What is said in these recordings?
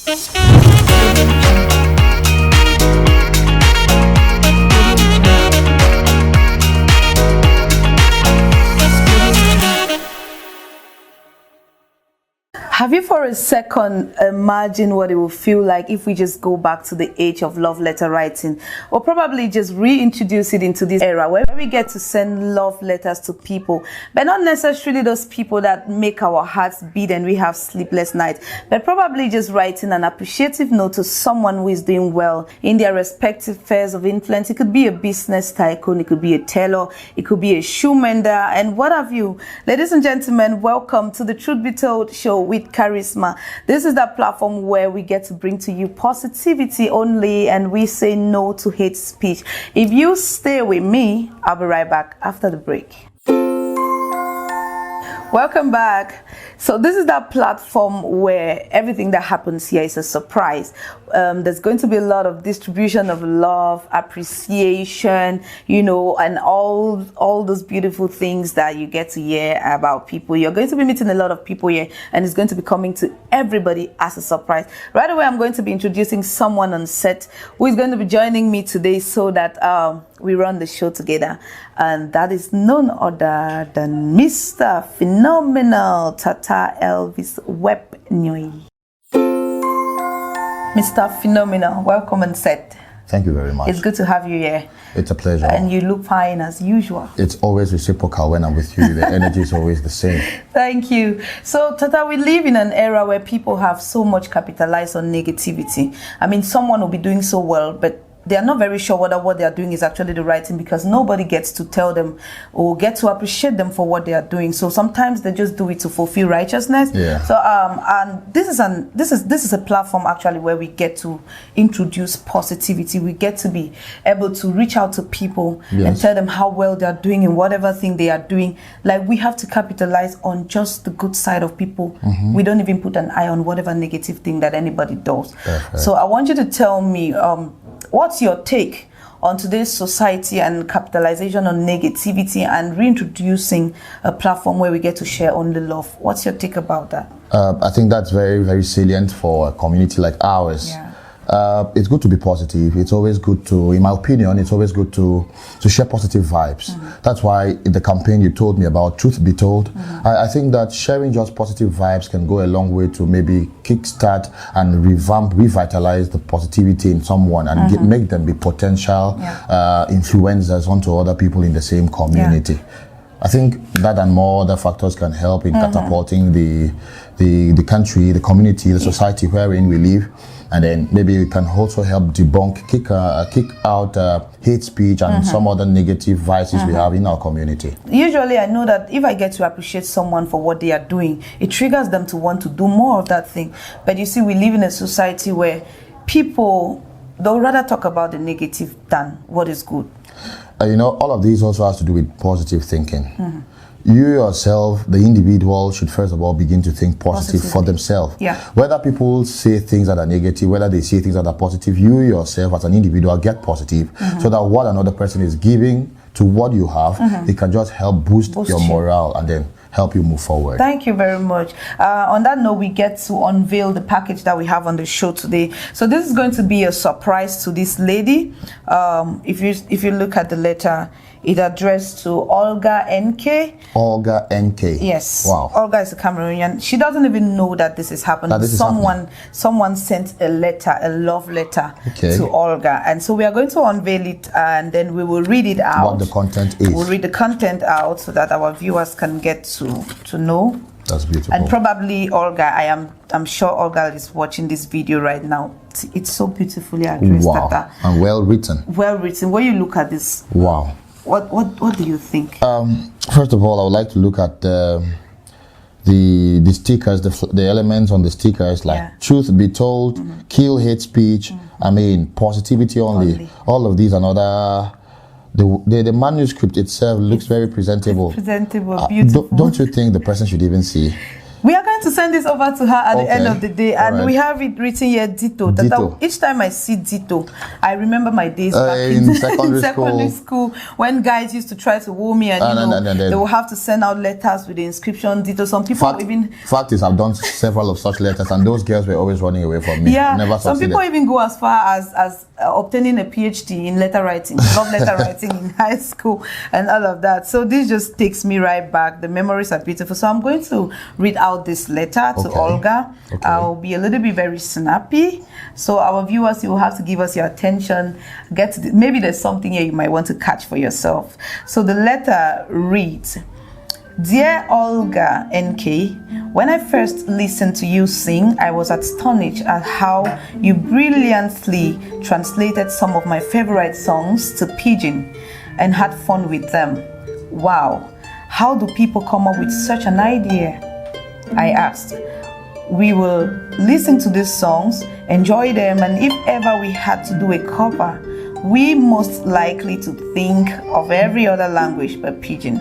Have you for a second imagined what it would feel like if we just go back to the age of love letter writing, or probably just reintroduce it into this era where we get to send love letters to people, but not necessarily those people that make our hearts beat and we have sleepless nights, but probably just writing an appreciative note to someone who is doing well in their respective spheres of influence. It could be a business tycoon, it could be a tailor, it could be a shoe mender, and what have you. Ladies and gentlemen, welcome to the Truth Be Told show with Carisma. This is that platform where we get to bring to you positivity only, and we say no to hate speech. If you stay with me, I'll be right back after the break. Welcome back. So this is that platform where everything that happens here is a surprise. There's going to be a lot of distribution of love, appreciation, you know, and all those beautiful things that you get to hear about people. You're going to be meeting a lot of people here, and it's going to be coming to everybody as a surprise. Right away, I'm going to be introducing someone on set who is going to be joining me today so that we run the show together, and that is none other than Mr. Phenomenal Tata Elvis Web Nui. Mr. Phenomenal, welcome on set. Thank you very much. It's good to have you here. It's a pleasure. And you look fine as usual. It's always reciprocal when I'm with you. The energy is always the same. Thank you. So, Tata, we live in an era where people have so much capitalized on negativity. I mean, someone will be doing so well, but they are not very sure whether what they are doing is actually the right thing, because nobody gets to tell them or get to appreciate them for what they are doing. So sometimes they just do it to fulfill righteousness. Yeah. So and this is a platform actually where we get to introduce positivity. We get to be able to reach out to people and tell them how well they are doing in whatever thing they are doing. Like, we have to capitalize on just the good side of people. We don't even put an eye on whatever negative thing that anybody does. Perfect. So I want you to tell me, what's your take on today's society and capitalization on negativity and reintroducing a platform where we get to share only love? What's your take about that? I think that's very, very salient for a community like ours. Yeah. It's good to be positive. It's always good to, in my opinion, it's always good to share positive vibes. That's why in the campaign you told me about Truth Be Told, I think that sharing just positive vibes can go a long way to maybe kickstart and revitalize the positivity in someone and make them be potential influencers onto other people in the same community. Yeah. I think that and more other factors can help in catapulting the country, the community, the society wherein we live. And then maybe we can also help debunk, kick out hate speech and some other negative vices we have in our community. Usually I know that if I get to appreciate someone for what they are doing, it triggers them to want to do more of that thing. But you see, we live in a society where people, they'll rather talk about the negative than what is good. You know, all of these also has to do with positive thinking. You yourself, the individual, should first of all begin to think positive for themselves. Yeah. Whether people say things that are negative, whether they say things that are positive, you yourself as an individual get positive, so that what another person is giving to what you have, it can just help boost your morale and then help you move forward. Thank you very much. On that note, we get to unveil the package that we have on the show today. So this is going to be a surprise to this lady. If you look at the letter, it's addressed to Olga NK. Olga NK. Yes. Wow. Olga is a Cameroonian. She doesn't even know that this is happening. Someone sent a letter, a love letter to Olga. And so we are going to unveil it, and then we will read it out. What the content is. We'll read the content out so that our viewers can get to know. That's beautiful. And probably Olga, I'm sure Olga is watching this video right now. It's so beautifully addressed. Wow. And well written. Well written. When you look at this. Wow. What do you think? First of all, I would like to look at the stickers, the elements on the stickers, like Truth Be Told, Kill Hate Speech, I mean, positivity only. All of these and other. The manuscript itself looks very presentable. It's presentable, beautiful. Don't you think the person should even see? We are going to send this over to her at the end of the day, and we have it written here, Ditto. That each time I see Ditto, I remember my days back in secondary school when guys used to try to woo me, and they will have to send out letters with the inscription Ditto. Some people Fact is, I've done several of such letters, and those girls were always running away from me. Yeah, never some succeeded. people even go as far as obtaining a PhD in letter writing, love letter writing in high school, and all of that. So this just takes me right back. The memories are beautiful. So I'm going to read out this letter to Olga. I'll be a little bit very snappy. So our viewers, you will have to give us your attention. Maybe there's something here you might want to catch for yourself. So the letter reads, Dear Olga NK, when I first listened to you sing, I was astonished at how you brilliantly translated some of my favorite songs to Pidgin and had fun with them. Wow, how do people come up with such an idea? I asked. We will listen to these songs, enjoy them, and if ever we had to do a cover, we most likely to think of every other language but Pidgin.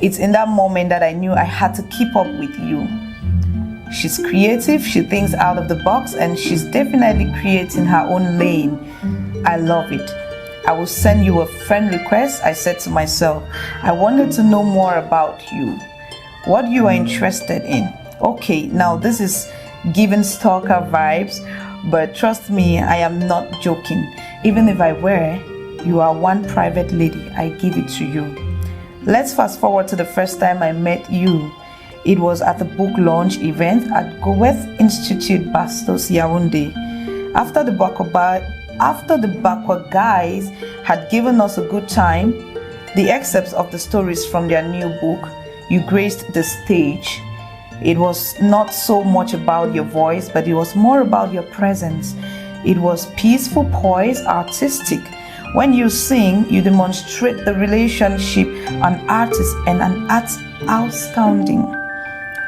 It's in that moment that I knew I had to keep up with you. She's creative, she thinks out of the box, and she's definitely creating her own lane. I love it. I will send you a friend request, I said to myself. I wanted to know more about you, what you are interested in. Okay, now this is giving stalker vibes, but trust me, I am not joking. Even if I were, you are one private lady, I give it to you. Let's fast forward to the first time I met you. It was at the book launch event at Goethe Institute, Bastos, Yaoundé. After the Bakwa guys had given us a good time, the excerpts of the stories from their new book, you graced the stage. It was not so much about your voice, but it was more about your presence. It was peaceful, poised, artistic. When you sing, you demonstrate the relationship an artist and an art outstanding.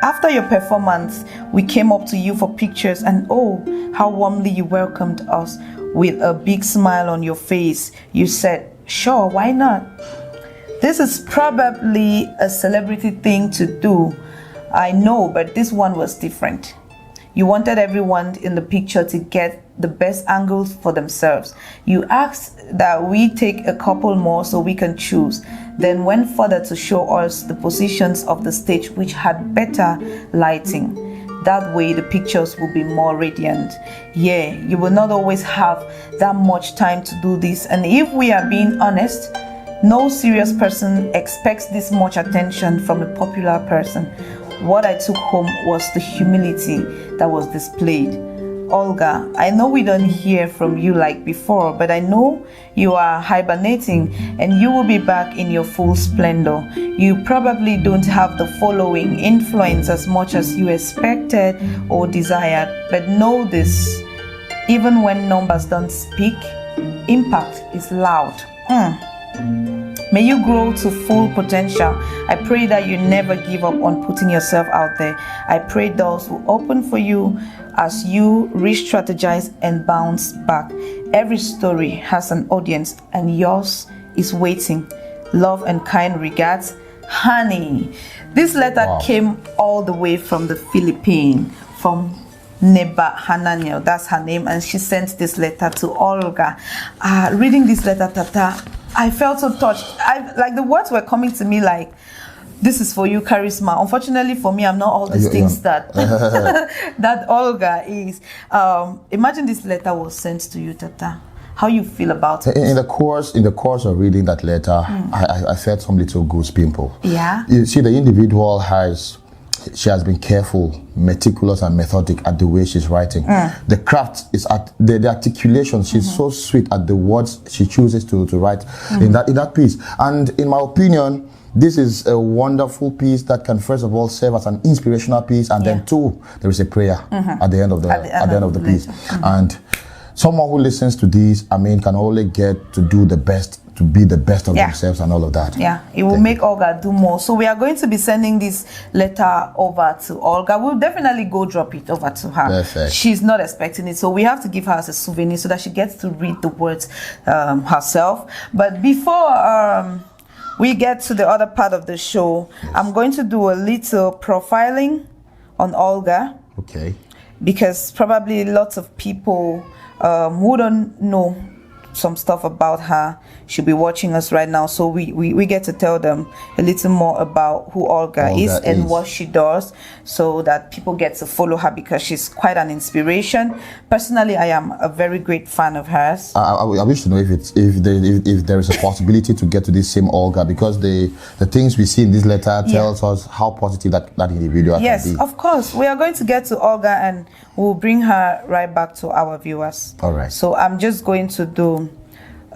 After your performance, we came up to you for pictures, and oh, how warmly you welcomed us with a big smile on your face. You said, sure, why not? This is probably a celebrity thing to do, I know, but this one was different. You wanted everyone in the picture to get the best angles for themselves. You asked that we take a couple more so we can choose, then went further to show us the positions of the stage which had better lighting. That way the pictures will be more radiant. Yeah, you will not always have that much time to do this, and if we are being honest, no serious person expects this much attention from a popular person. What I took home was the humility that was displayed. Olga, I know we don't hear from you like before, but I know you are hibernating and you will be back in your full splendor. You probably don't have the following influence as much as you expected or desired, but know this, even when numbers don't speak, impact is loud. May you grow to full potential. I pray that you never give up on putting yourself out there. I pray doors will open for you as you re-strategize and bounce back. Every story has an audience and yours is waiting. Love and kind regards, Hanni. This letter came all the way from the Philippines, from Neba Hananiel, that's her name, and she sent this letter to Olga. Reading this letter, Tata, I felt so touched. Like the words were coming to me like, this is for you, Carisma. Unfortunately for me, I'm not all these things that that Olga is. Imagine this letter was sent to you, Tata. How you feel about it? In the course of reading that letter, I felt some little goose pimple. Yeah. You see, the individual she has been careful, meticulous, and methodic at the way she's writing. The craft is at the articulation. She's so sweet at the words she chooses to write in that piece. And in my opinion, this is a wonderful piece that can first of all serve as an inspirational piece, and then two, there is a prayer at the end of the piece. And someone who listens to this, can only get to do the best, to be the best of themselves and all of that. Yeah, it will make Olga do more. So we are going to be sending this letter over to Olga. We'll definitely go drop it over to her. Perfect. She's not expecting it, so we have to give her as a souvenir so that she gets to read the words herself. But before we get to the other part of the show, I'm going to do a little profiling on Olga. Okay. Because probably lots of people who don't know some stuff about her should be watching us right now, so we get to tell them a little more about who Olga is and what she does, so that people get to follow her, because she's quite an inspiration. Personally, I am a very great fan of hers. I wish to know if there is a possibility to get to this same Olga, because the things we see in this letter tells us how positive that individual can be. Yes, of course. We are going to get to Olga and we'll bring her right back to our viewers. All right. So I'm just going to do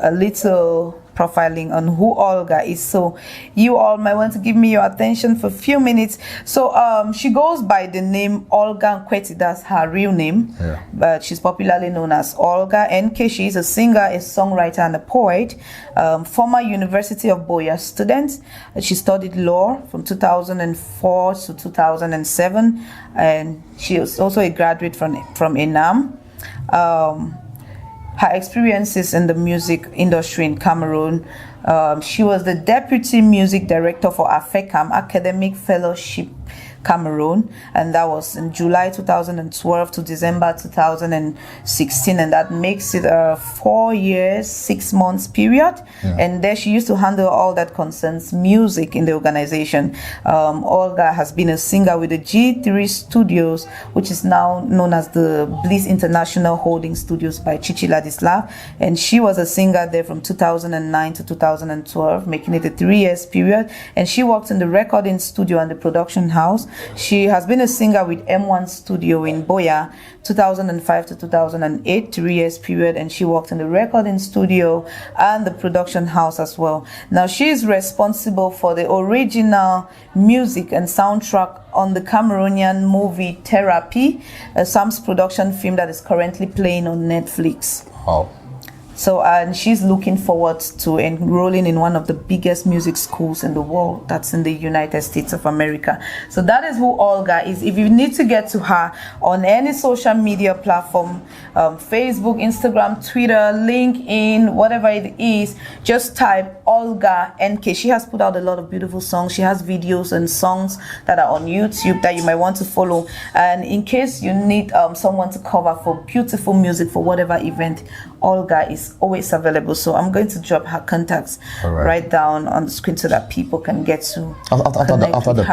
a little profiling on who Olga is, so you all might want to give me your attention for a few minutes. So she goes by the name Olga Nkweti. That's her real name, but she's popularly known as Olga NK. She is a singer, a songwriter, and a poet. Former University of Boya student. She studied law from 2004 to 2007, and she was also a graduate from ENAM. Her experiences in the music industry in Cameroon. She was the Deputy Music Director for AFECAM, Academic Fellowship Cameroon, and that was in July 2012 to December 2016, and that makes it a 4 years, 6 months period. And there she used to handle all that concerns music in the organization. Olga has been a singer with the G3 Studios, which is now known as the Bliss International Holding Studios by Chichi Ladislav, and she was a singer there from 2009 to 2012, making it a 3 years period. And she worked in the recording studio and the production house. She has been a singer with M1 Studio in Boya 2005 to 2008, 3 years period, and she worked in the recording studio and the production house as well. Now she is responsible for the original music and soundtrack on the Cameroonian movie Therapy, a Sam's production film that is currently playing on Netflix. Wow. So, and she's looking forward to enrolling in one of the biggest music schools in the world, that's in the United States of America. So that is who Olga is. If you need to get to her on any social media platform, Facebook, Instagram, Twitter, LinkedIn, whatever it is, just type Olga NK. She has put out a lot of beautiful songs. She has videos and songs that are on YouTube that you might want to follow. And in case you need someone to cover for beautiful music for whatever event, Olga is always available. So I'm going to drop her contacts right down on the screen so that people can get to after the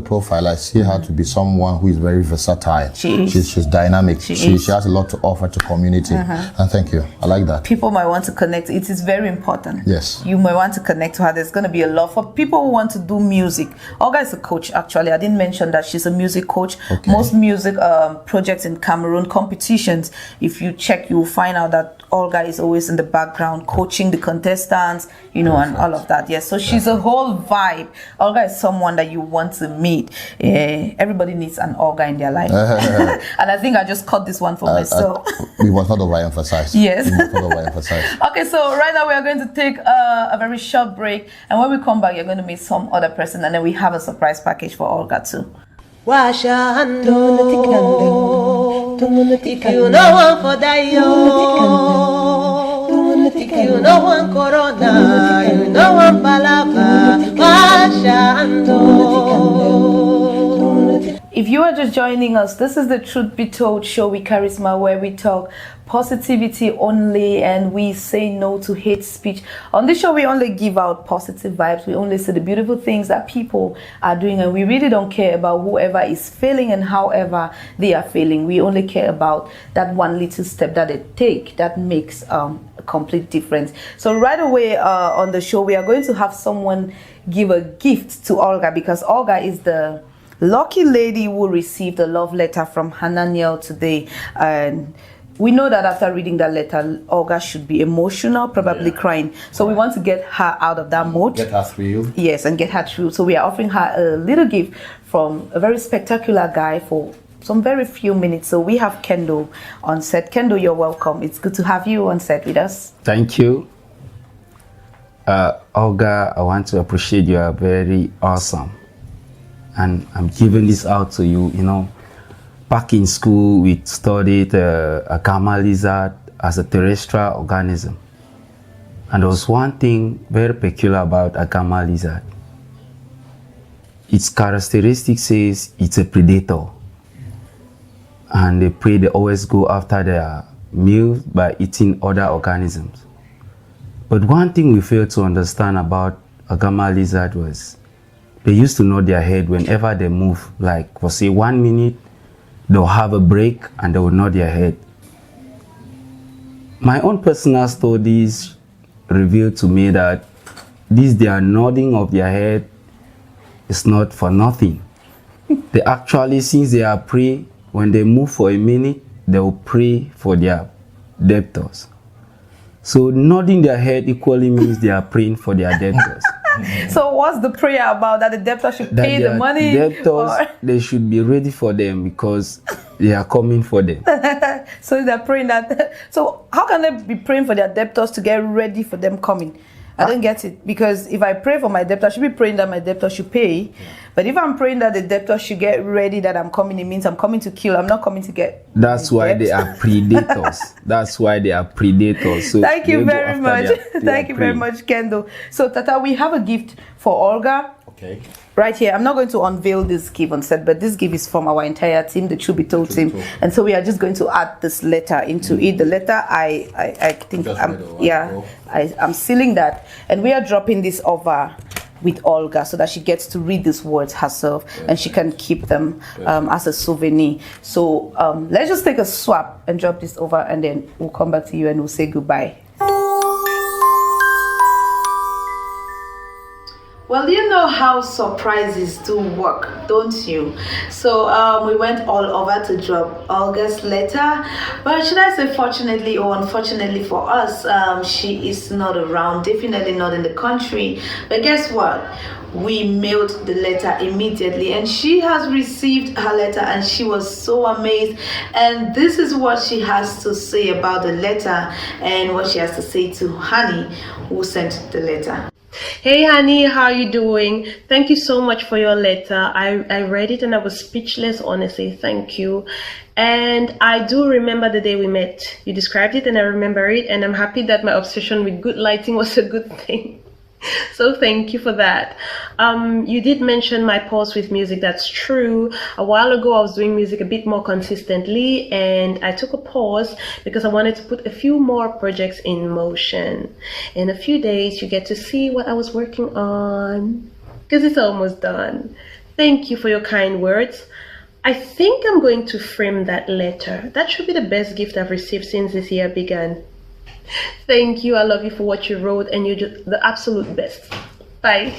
profile. I see her to be someone who is very versatile. She's dynamic. She has a lot to offer to community. And thank you. I like that. People might want to connect. It is very important. Yes. You might want to connect to her. There's going to be a lot for people who want to do music. Olga is a coach, actually. I didn't mention that she's a music coach. Most music projects in Cameroon, competitions, if you check, you will find out that Olga is always in the background coaching the contestants, you know, and all of that. Yes, so she's a whole vibe. Olga is someone that you want to meet. Everybody needs an Olga in their life. And I think I just caught this one for myself. We must not overemphasize. Yes. We must not overemphasize. Okay, so right now we are going to take a very short break, and when we come back, you're going to meet some other person, and then we have a surprise package for Olga too. If you know one for die, if you know one corona, you know one palava. If you are just joining us, this is the Truth Be Told show with Carisma, where we talk positivity only and we say no to hate speech. On this show, we only give out positive vibes. We only say the beautiful things that people are doing, and we really don't care about whoever is failing and however they are failing. We only care about that one little step that they take that makes a complete difference. So right away on the show, we are going to have someone give a gift to Olga, because Olga is the lucky lady who received a love letter from Hanni today. And we know that after reading that letter, Olga should be emotional, probably crying. So we want to get her out of that mode. Get her through. Yes, and get her through. So we are offering her a little gift from a very spectacular guy for some very few minutes. So we have Kendo on set. Kendo, you're welcome. It's good to have you on set with us. Thank you. Olga, I want to appreciate you. Are very awesome. And I'm giving this out to you. You know, back in school, we studied a gamma lizard as a terrestrial organism. And there was one thing very peculiar about a gamma lizard. its characteristic says it's a predator. And the prey, they always go after their meal by eating other organisms. But one thing we failed to understand about a gamma lizard was they used to nod their head whenever they move. Like for say 1 minute, they'll have a break and they will nod their head. My own personal studies revealed to me that their nodding of their head is not for nothing. They actually, since they are prey, when they move for a minute, they will pray for their debtors. So nodding their head equally means they are praying for their debtors. So what's the prayer about? That the debtor should pay the money? Debtors, they should be ready for them because they are coming for them. So they're praying that. So how can they be praying for their debtors to get ready for them coming? I don't get it, because if I pray for my debtor, I should be praying that my debtor should pay. Yeah. But if I'm praying that the debtor should get ready that I'm coming, it means I'm coming to kill. I'm not coming to get. That's why they are predators. That's why they are predators. So thank you very much. Thank you very much, Kendo. So Tata, we have a gift for Olga. Okay. Right here, I'm not going to unveil this gift on set, but this gift is from our entire team, the Truth Be Told team, and so we are just going to add this letter into it. The letter, I think, I'm sealing that, and we are dropping this over with Olga so that she gets to read these words herself, and she can keep them as a souvenir. So let's just take a swap and drop this over, and then we'll come back to you and we'll say goodbye. Well, you know how surprises do work, don't you? So we went all over to drop Olga's letter, but should I say fortunately or unfortunately for us, she is not around, definitely not in the country. But guess what? We mailed the letter immediately, and she has received her letter, and she was so amazed. And this is what she has to say about the letter, and what she has to say to Hanni, who sent the letter. Hey Hanni, how are you doing? Thank you so much for your letter. I read it and I was speechless, honestly. Thank you. And I do remember the day we met. You described it and I remember it, and I'm happy that my obsession with good lighting was a good thing. So thank you for that. You did mention my pause with music. That's true. A while ago I was doing music a bit more consistently, and I took a pause because I wanted to put a few more projects in motion. In a few days you get to see what I was working on, because it's almost done. Thank you for your kind words. I think I'm going to frame that letter. That should be the best gift I've received since this year began. Thank you. I love you for what you wrote, and you're just the absolute best. Bye.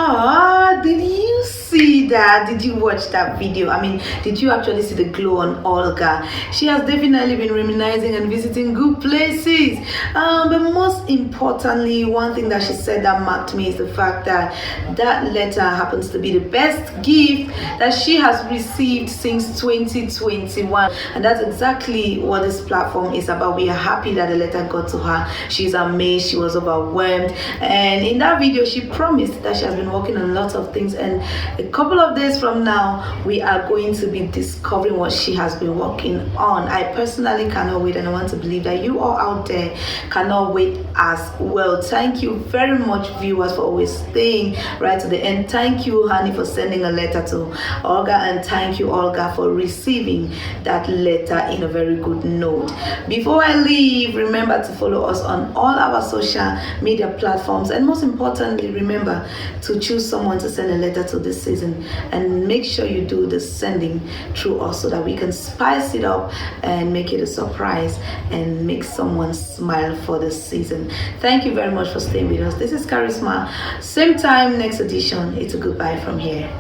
Ah, did you see that? Did you watch that video? I mean, did you actually see the glow on Olga? She has definitely been reminiscing and visiting good places. But most importantly, one thing that she said that marked me is the fact that that letter happens to be the best gift that she has received since 2021. And that's exactly what this platform is about. We are happy that the letter got to her. She's amazed. She was overwhelmed. And in that video, she promised that she has been working on lots of things, and a couple of days from now we are going to be discovering what she has been working on. I personally cannot wait, and I want to believe that you all out there cannot wait as well. Thank you very much, viewers, for always staying right to the end. Thank you, Hanni, for sending a letter to Olga, and thank you, Olga, for receiving that letter in a very good note. Before I leave, remember to follow us on all our social media platforms, and most importantly, remember to choose someone to send a letter to this season, and make sure you do the sending through us so that we can spice it up and make it a surprise and make someone smile for this season. Thank you very much for staying with us. This is Carisma. Same time next edition. It's a goodbye from here.